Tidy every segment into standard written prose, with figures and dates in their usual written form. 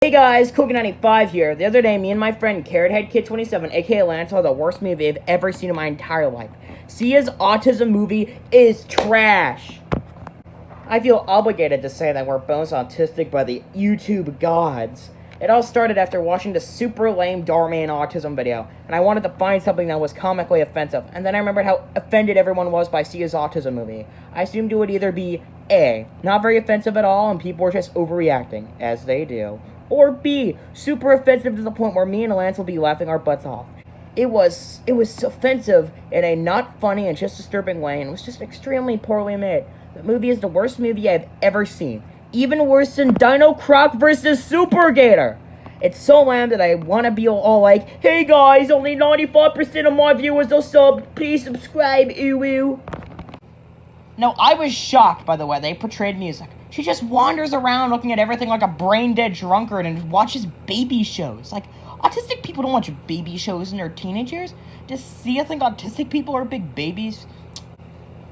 Hey guys, Cookie95 here. The other day, me and my friend Carrothead Kid 27, aka Lance, saw the worst movie I've ever seen in my entire life. Sia's Autism Movie is trash. I feel obligated to say that we're both autistic by the YouTube gods. It all started after watching the super lame Darman autism video, and I wanted to find something that was comically offensive, and then I remembered how offended everyone was by Sia's Autism Movie. I assumed it would either be A, not very offensive at all, and people were just overreacting, as they do, or B, super offensive to the point where me and Lance will be laughing our butts off. It was offensive in a not funny and just disturbing way, and it was just extremely poorly made. The movie is the worst movie I've ever seen. Even worse than Dino Croc vs. Super Gator. It's so lame that I want to be all like, hey guys, only 95% of my viewers will sub, please subscribe, ooh. No, I was shocked by the way they portrayed music. She just wanders around looking at everything like a brain-dead drunkard and watches baby shows. Like, autistic people don't watch baby shows in their teenage years. Does Sia think autistic people are big babies?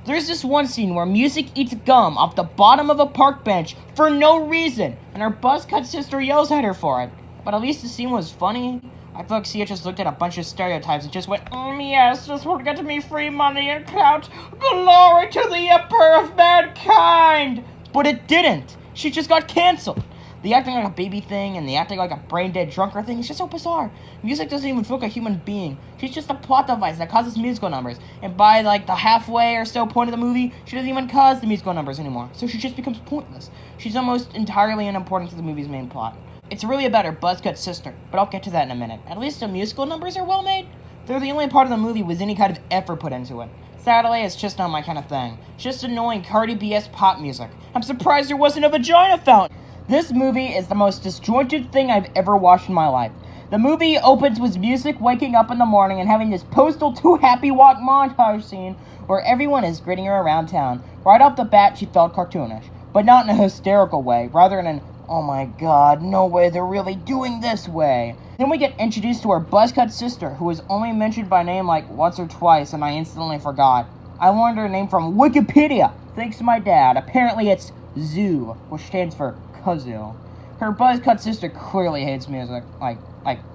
There's this one scene where music eats gum off the bottom of a park bench for no reason, and her buzzcut sister yells at her for it. But at least the scene was funny. I feel like Sia just looked at a bunch of stereotypes and just went, yes, this will get me free money and clout. Glory to the Emperor of mankind! But it didn't. She just got canceled. The acting like a baby thing and the acting like a brain-dead drunker thing is just so bizarre. Music doesn't even feel like a human being. She's just a plot device that causes musical numbers. And by like the halfway or so point of the movie, she doesn't even cause the musical numbers anymore. So she just becomes pointless. She's almost entirely unimportant to the movie's main plot. It's really about her buzzcut sister, but I'll get to that in a minute. At least the musical numbers are well made. They're the only part of the movie with any kind of effort put into it. Sadly, it's just not my kind of thing. It's just annoying Cardi B-esque pop music. I'm surprised there wasn't a vagina fountain. This movie is the most disjointed thing I've ever watched in my life. The movie opens with music waking up in the morning and having this postal too happy walk montage scene where everyone is greeting her around town. Right off the bat, she felt cartoonish, but not in a hysterical way, rather in an, oh my god, no way they're really doing this way. Then we get introduced to her buzzcut sister, who was only mentioned by name like once or twice, and I instantly forgot. I learned her name from Wikipedia, thanks to my dad. Apparently it's Zoo, which stands for Kazoo. Her buzzcut sister clearly hates music, like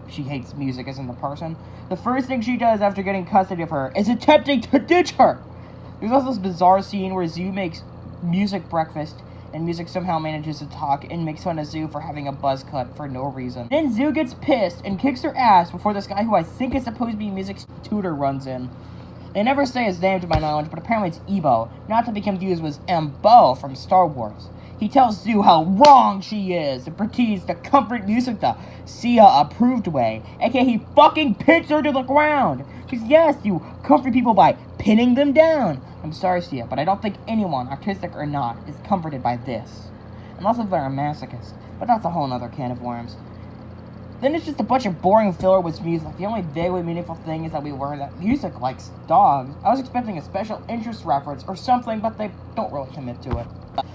she hates music as in the person. The first thing she does after getting custody of her is attempting to ditch her. There's also this bizarre scene where Zoo makes music breakfast, and music somehow manages to talk and makes fun of Zoo for having a buzz cut for no reason. Then Zoo gets pissed and kicks her ass before this guy who I think is supposed to be music's tutor runs in. They never say his name to my knowledge, but apparently it's Ebo, not to be confused with Embo from Star Wars. He tells Zoo how wrong she is and proceeds to comfort music the Sia-approved way, aka he fucking pins her to the ground. Because yes, you comfort people by pinning them down. I'm sorry, Sia, but I don't think anyone, autistic or not, is comforted by this. Unless if they're a masochist, but that's a whole nother can of worms. Then it's just a bunch of boring filler with music. The only vaguely meaningful thing is that we learn that music likes dogs. I was expecting a special interest reference or something, but they don't really commit to it.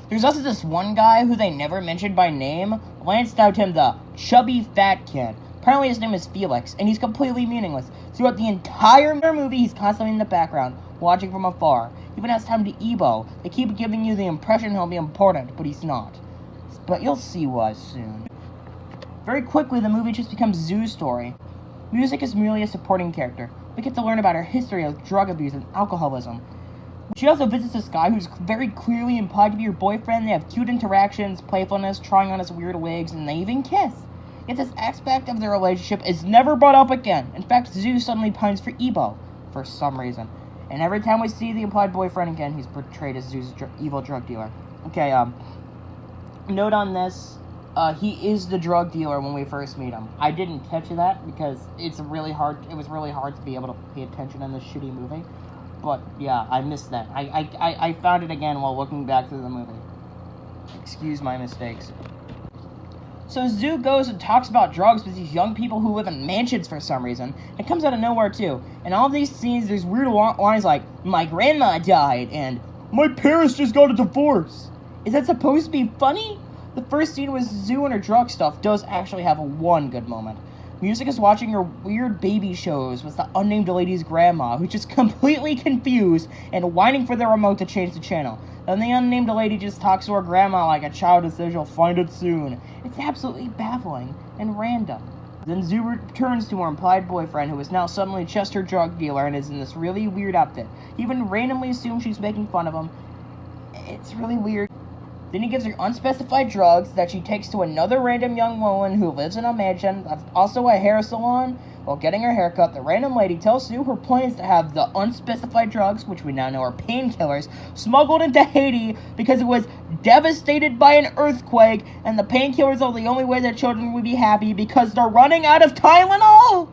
There's also this one guy who they never mentioned by name. Lance dubbed him the chubby fat kid. Apparently his name is Felix, and he's completely meaningless. Throughout the entire movie, he's constantly in the background, watching from afar. Even as time to Ebo, they keep giving you the impression he'll be important, but he's not. But you'll see why soon. Very quickly, the movie just becomes Zoo's story. Music is merely a supporting character. We get to learn about her history of drug abuse and alcoholism. She also visits this guy who's very clearly implied to be her boyfriend. They have cute interactions, playfulness, trying on his weird wigs, and they even kiss. Yet this aspect of their relationship is never brought up again. In fact, Zoo suddenly pines for Ebo, for some reason. And every time we see the implied boyfriend again, he's portrayed as Zoo's evil drug dealer. Okay, note on this, he is the drug dealer when we first meet him. I didn't catch that because it was really hard to be able to pay attention in this shitty movie. But, yeah, I missed that. I found it again while looking back through the movie. Excuse my mistakes. So Zoo goes and talks about drugs with these young people who live in mansions for some reason. It comes out of nowhere, too. In all these scenes, there's weird lines like, my grandma died, and my parents just got a divorce. Is that supposed to be funny? The first scene with Zoo and her drug stuff does actually have one good moment. Music is watching her weird baby shows with the unnamed lady's grandma, who's just completely confused and whining for the remote to change the channel. Then the unnamed lady just talks to her grandma like a child and says she'll find it soon. It's absolutely baffling and random. Then Zoo returns to her implied boyfriend, who is now suddenly just her drug dealer and is in this really weird outfit. He even randomly assumes she's making fun of him. It's really weird. Then he gives her unspecified drugs that she takes to another random young woman who lives in a mansion that's also a hair salon. While getting her haircut, the random lady tells Sue her plan is to have the unspecified drugs, which we now know are painkillers, smuggled into Haiti because it was devastated by an earthquake, and the painkillers are the only way that children would be happy because they're running out of Tylenol?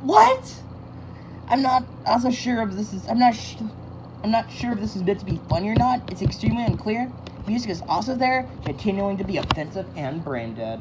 What? I'm not sure if this is meant to be funny or not. It's extremely unclear. Music is also there, continuing to be offensive and brain dead.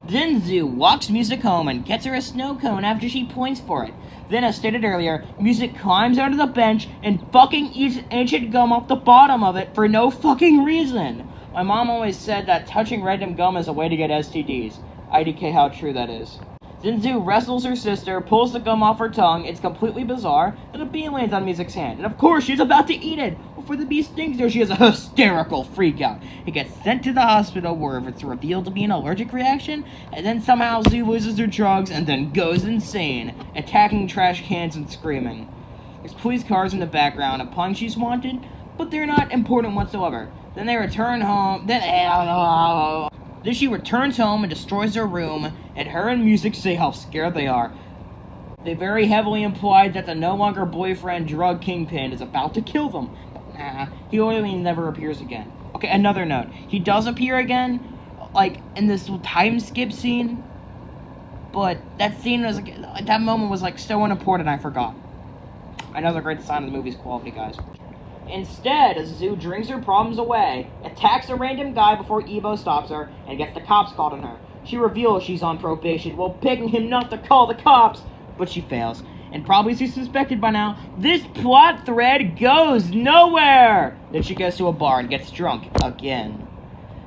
Then Zoo walks Music home and gets her a snow cone after she points for it. Then, as stated earlier, Music climbs onto the bench and fucking eats ancient gum off the bottom of it for no fucking reason. My mom always said that touching random gum is a way to get STDs. IDK how true that is. Then Zoo wrestles her sister, pulls the gum off her tongue. It's completely bizarre. Then a bee lands on Music's hand. And of course, she's about to eat it. Before the bee stings her, she has a hysterical freak out. It gets sent to the hospital where it's revealed to be an allergic reaction. And then somehow Zoo loses her drugs and then goes insane, attacking trash cans and screaming. There's police cars in the background implying she's wanted, but they're not important whatsoever. Then they return home. Then she returns home and destroys her room, and her and Music say how scared they are. They very heavily implied that the no longer boyfriend drug kingpin is about to kill them. But nah, he only never appears again. Okay, another note. He does appear again, like, in this time skip scene, but that scene was, like, that moment was, like, so unimportant I forgot. I know the great sign of the movie's quality, guys. Instead, Zoo drinks her problems away, attacks a random guy before Ebo stops her, and gets the cops called on her. She reveals she's on probation while begging him not to call the cops, but she fails. And probably she's suspected by now, this plot thread goes nowhere! Then she goes to a bar and gets drunk again.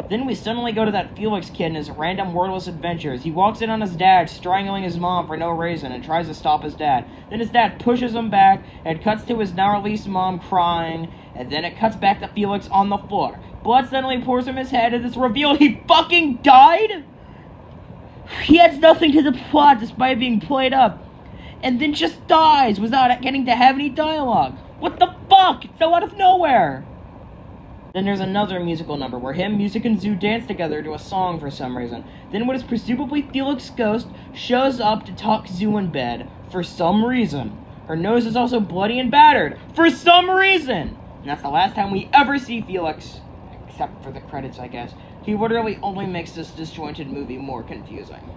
Then we suddenly go to that Felix kid in his random wordless adventures. He walks in on his dad strangling his mom for no reason and tries to stop his dad. Then his dad pushes him back and cuts to his now released mom crying. And then it cuts back to Felix on the floor. Blood suddenly pours from his head and it's revealed he fucking died? He adds nothing to the plot despite being played up. And then just dies without getting to have any dialogue. What the fuck? It's so out of nowhere. Then there's another musical number where him, Music, and Zoo dance together to a song for some reason. Then what is presumably Felix's ghost shows up to talk Zoo in bed for some reason. Her nose is also bloody and battered for some reason. And that's the last time we ever see Felix, except for the credits, I guess. He literally only makes this disjointed movie more confusing.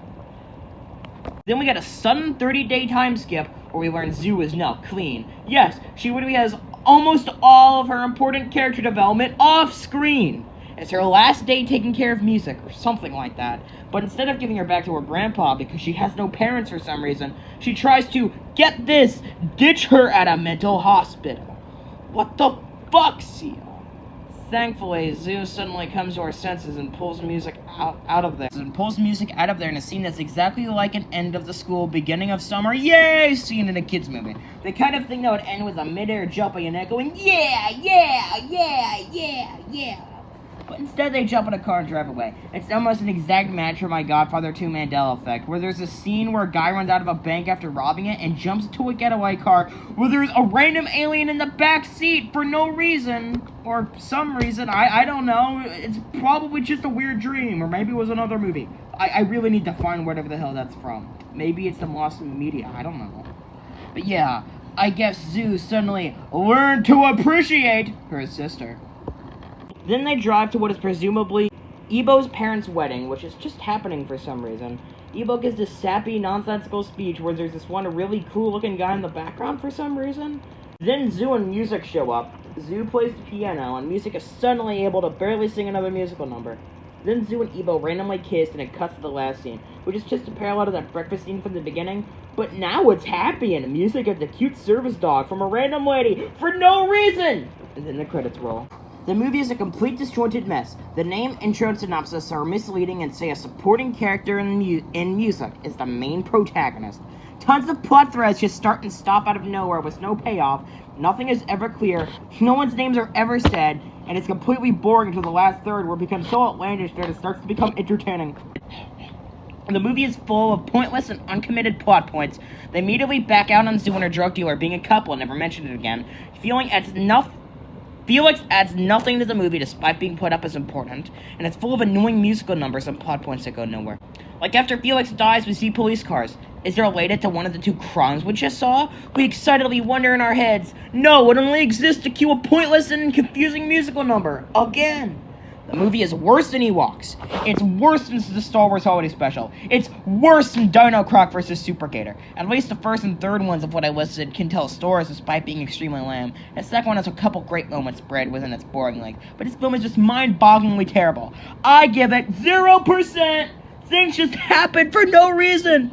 Then we get a sudden 30-day time skip where we learn Zoo is now clean. Yes, she literally has almost all of her important character development off screen. It's her last day taking care of Music, or something like that. But instead of giving her back to her grandpa because she has no parents for some reason, she tries to, get this, ditch her at a mental hospital. What the fuck, Sia? Thankfully, Zoo suddenly comes to her senses and pulls Music out of there. And pulls Music out of there in a scene that's exactly like an end of the school, beginning of summer, yay, scene in a kid's movie. The kind of thing that would end with a mid-air jumping and echoing, yeah, yeah, yeah, yeah, yeah. But instead they jump in a car and drive away. It's almost an exact match for my Godfather 2 Mandela effect, where there's a scene where a guy runs out of a bank after robbing it and jumps into a getaway car where there's a random alien in the back seat for no reason, or some reason, I don't know. It's probably just a weird dream, or maybe it was another movie. I really need to find whatever the hell that's from. Maybe it's some lost media, I don't know. But yeah, I guess Zoo suddenly learned to appreciate her sister. Then they drive to what is presumably Ebo's parents' wedding, which is just happening for some reason. Ebo gives this sappy, nonsensical speech where there's this one really cool-looking guy in the background for some reason. Then Zoo and Music show up. Zoo plays the piano, and Music is suddenly able to barely sing another musical number. Then Zoo and Ebo randomly kiss, and it cuts to the last scene, which is just a parallel to that breakfast scene from the beginning. But now it's happy, and Music gets a cute service dog from a random lady for no reason! And then the credits roll. The movie is a complete disjointed mess. The name, intro, and synopsis are misleading and say a supporting character in music is the main protagonist. Tons of plot threads just start and stop out of nowhere with no payoff. Nothing is ever clear. No one's names are ever said. And it's completely boring until the last third where it becomes so outlandish that it starts to become entertaining. The movie is full of pointless and uncommitted plot points. They immediately back out on Zoo and her drug dealer being a couple and never mention it again. Felix adds nothing to the movie despite being put up as important, and it's full of annoying musical numbers and plot points that go nowhere. Like after Felix dies, we see police cars. Is it related to one of the two crimes we just saw? We excitedly wonder in our heads. No, it only exists to cue a pointless and confusing musical number. Again. The movie is worse than Ewoks. It's worse than the Star Wars Holiday Special. It's worse than Dino Croc vs. Super Gator. At least the first and third ones of what I listed can tell stories despite being extremely lame. The second one has a couple great moments spread within its boring length. But this film is just mind-bogglingly terrible. I give it 0%! Things just happen for no reason!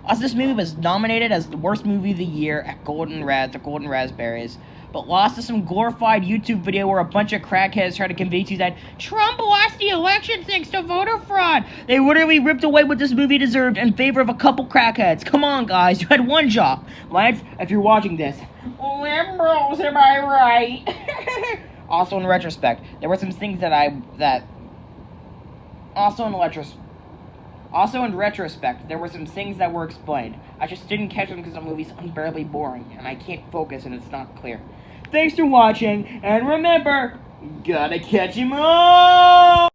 Also, this movie was nominated as the worst movie of the year at Golden Raspberries, but lost to some glorified YouTube video where a bunch of crackheads tried to convince you that Trump lost the election thanks to voter fraud. They literally ripped away what this movie deserved in favor of a couple crackheads. Come on, guys, you had one job. Lance, if you're watching this, liberals, am I right? Also, in retrospect, there were some things Also, in retrospect, there were some things that were explained. I just didn't catch them because the movie's unbearably boring, and I can't focus and it's not clear. Thanks for watching, and remember, gotta catch 'em all!